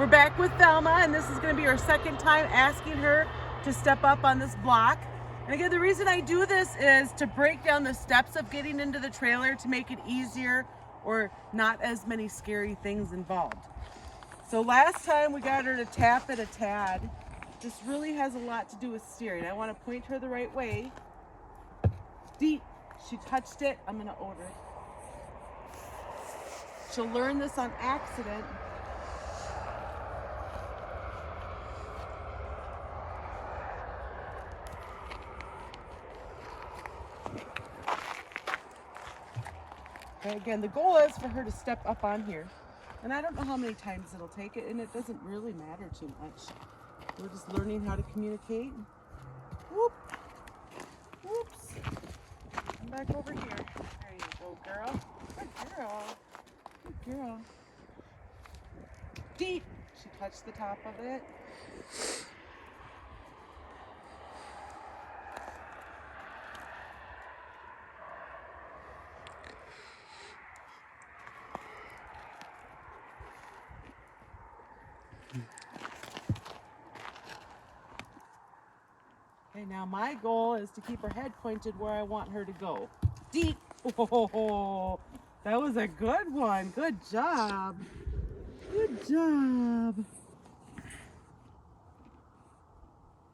We're back with Velma, and this is going to be our second time asking her to step up on this block. And again, the reason I do this is to break down the steps of getting into the trailer to make it easier or not as many scary things involved. So last time we got her to tap it a tad. This really has a lot to do with steering. I want to point her the right way. Deep. She touched it. I'm going to order it. She'll learn this on accident. Okay, again, the goal is for her to step up on here. And I don't know how many times it'll take it, and it doesn't really matter too much. We're just learning how to communicate. Whoop. Whoops. Come back over here. There you go, girl. Good girl. Good girl. Deep. She touched the top of it. Okay, now my goal is to keep her head pointed where I want her to go. Deep. Oh, that was a good one. Good job. Good job.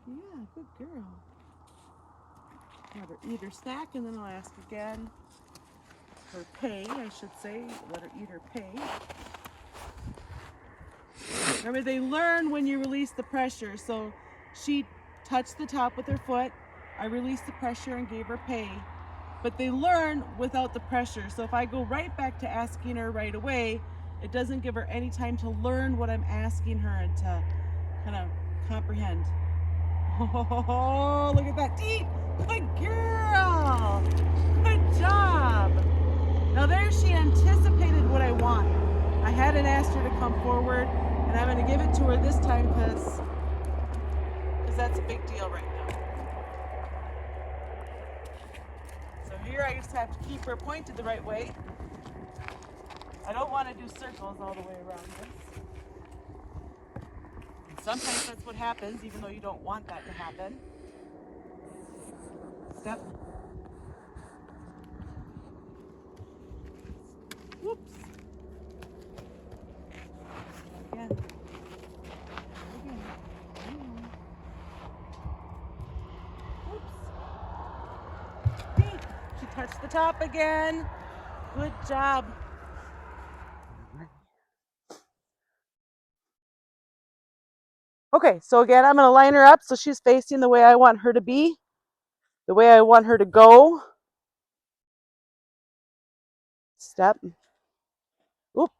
Yeah, good girl. Have her eat her snack, and then I'll ask again. Her pay, I should say. Let her eat her pay. Remember, they learn when you release the pressure. So she touched the top with her foot. I released the pressure and gave her pay. But they learn without the pressure. So if I go right back to asking her right away, it doesn't give her any time to learn what I'm asking her and to kind of comprehend. Oh, look at that. Deep. Good girl. Good job. Now there she anticipated what I want. I hadn't asked her to come forward, and I'm going to give it to her this time because that's a big deal right now. So here I just have to keep her pointed the right way. I don't want to do circles all the way around this. And sometimes that's what happens, even though you don't want that to happen. Step. Whoops. Again. Again. Whoops. Deep. She touched the top again. Good job. Okay, so again, I'm going to line her up so she's facing the way I want her to be, the way I want her to go. Step. Oop.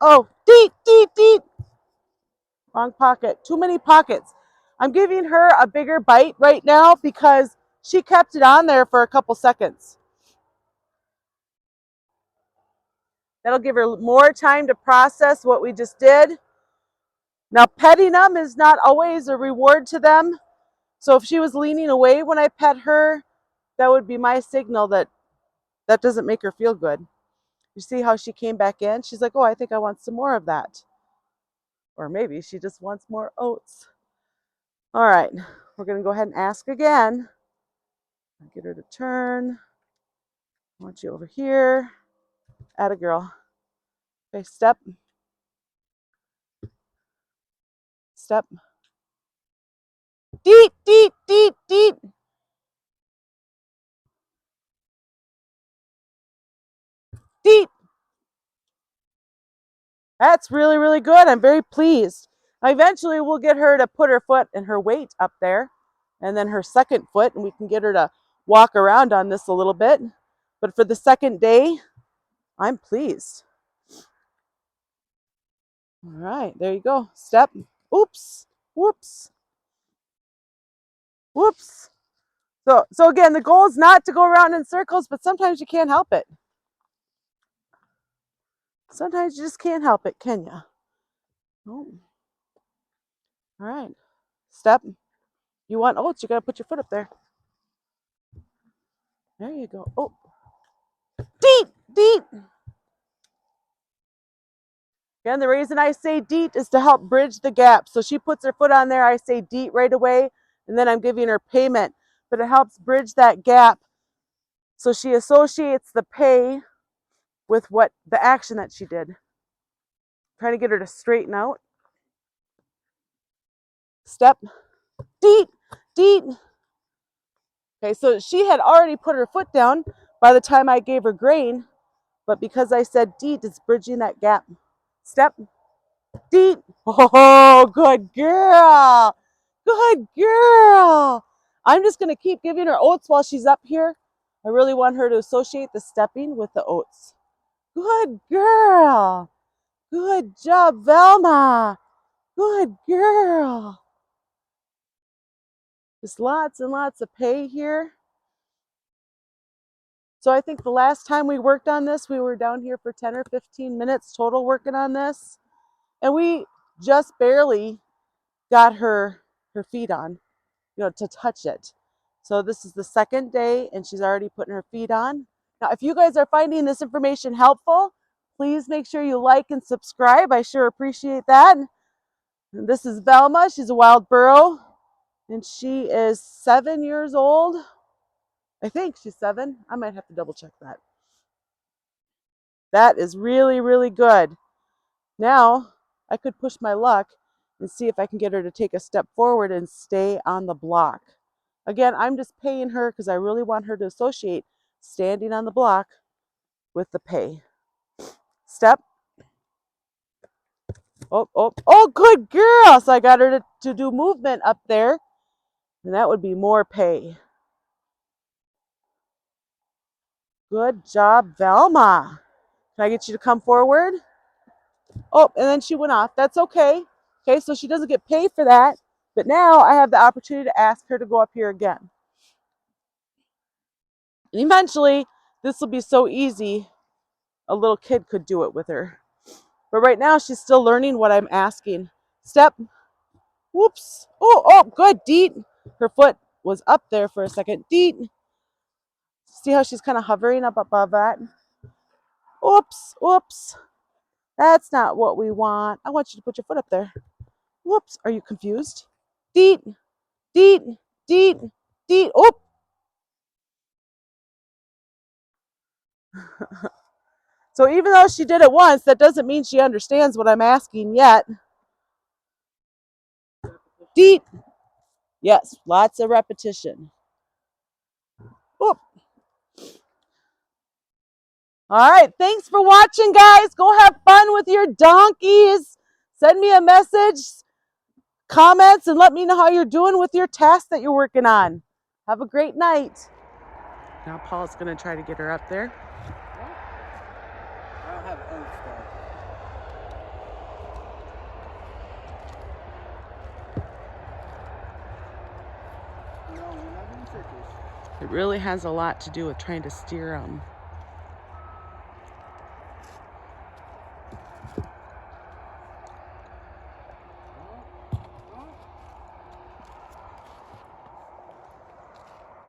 Oh, deep, deep, deep. Wrong pocket. Too many pockets. I'm giving her a bigger bite right now because she kept it on there for a couple seconds. That'll give her more time to process what we just did. Now, petting them is not always a reward to them. So if she was leaning away when I pet her, that would be my signal that that doesn't make her feel good. You see how she came back in? She's like, oh, I think I want some more of that. Or maybe she just wants more oats. All right, we're going to go ahead and ask again. Get her to turn. I want you over here. Atta girl. Okay, step. Step. Deep, deep, deep, deep. Deep. That's really, really good. I'm very pleased. Eventually, we'll get her to put her foot and her weight up there, and then her second foot, and we can get her to walk around on this a little bit. But for the second day, I'm pleased. All right, there you go. Step. Oops. Whoops. Whoops. So again, the goal is not to go around in circles, but sometimes you can't help it. Sometimes you just can't help it, can you? Oh. All right. Step. You want oats, you got to put your foot up there. There you go. Oh, deet, deet. Again, the reason I say deet is to help bridge the gap. So she puts her foot on there, I say deet right away, and then I'm giving her payment. But it helps bridge that gap. So she associates the pay with what the action that she did. Trying to get her to straighten out. Step, deet, deet. Okay, so she had already put her foot down by the time I gave her grain, but because I said deet, it's bridging that gap. Step, deet. Oh, good girl. Good girl. I'm just going to keep giving her oats while she's up here. I really want her to associate the stepping with the oats. Good girl. Good job, Velma. Good girl. Just lots and lots of pay here. So I think the last time we worked on this, we were down here for 10 or 15 minutes total working on this. And we just barely got her feet on, to touch it. So this is the second day and she's already putting her feet on. Now, if you guys are finding this information helpful, please make sure you like and subscribe. I sure appreciate that. And this is Velma. She's a wild burro and she is 7 years old. I think she's 7. I might have to double check that. That is really, really good. Now, I could push my luck and see if I can get her to take a step forward and stay on the block. Again, I'm just paying her because I really want her to associate standing on the block with the pay. Step. Oh, oh, oh, good girl. So I got her to do movement up there, and that would be more pay. Good job, Velma. Can I get you to come forward? Oh, and then she went off. That's okay. Okay, so she doesn't get paid for that. But now I have the opportunity to ask her to go up here again. And eventually, this will be so easy, a little kid could do it with her. But right now, she's still learning what I'm asking. Step. Whoops. Oh, oh, good. Deet. Her foot was up there for a second. Deet. See how she's kind of hovering up above that? Oops, oops. That's not what we want. I want you to put your foot up there. Whoops. Are you confused? Deet. Deet. Deet. Deet. Oh. So even though she did it once, that doesn't mean she understands what I'm asking yet. Deet. Yes, lots of repetition. Whoop. All right, thanks for watching, guys. Go have fun with your donkeys. Send me a message, comments, and let me know how you're doing with your task that you're working on. Have a great night. Now Paul's going to try to get her up there. I don't have oats though. No, we're not in circus. It really has a lot to do with trying to steer them.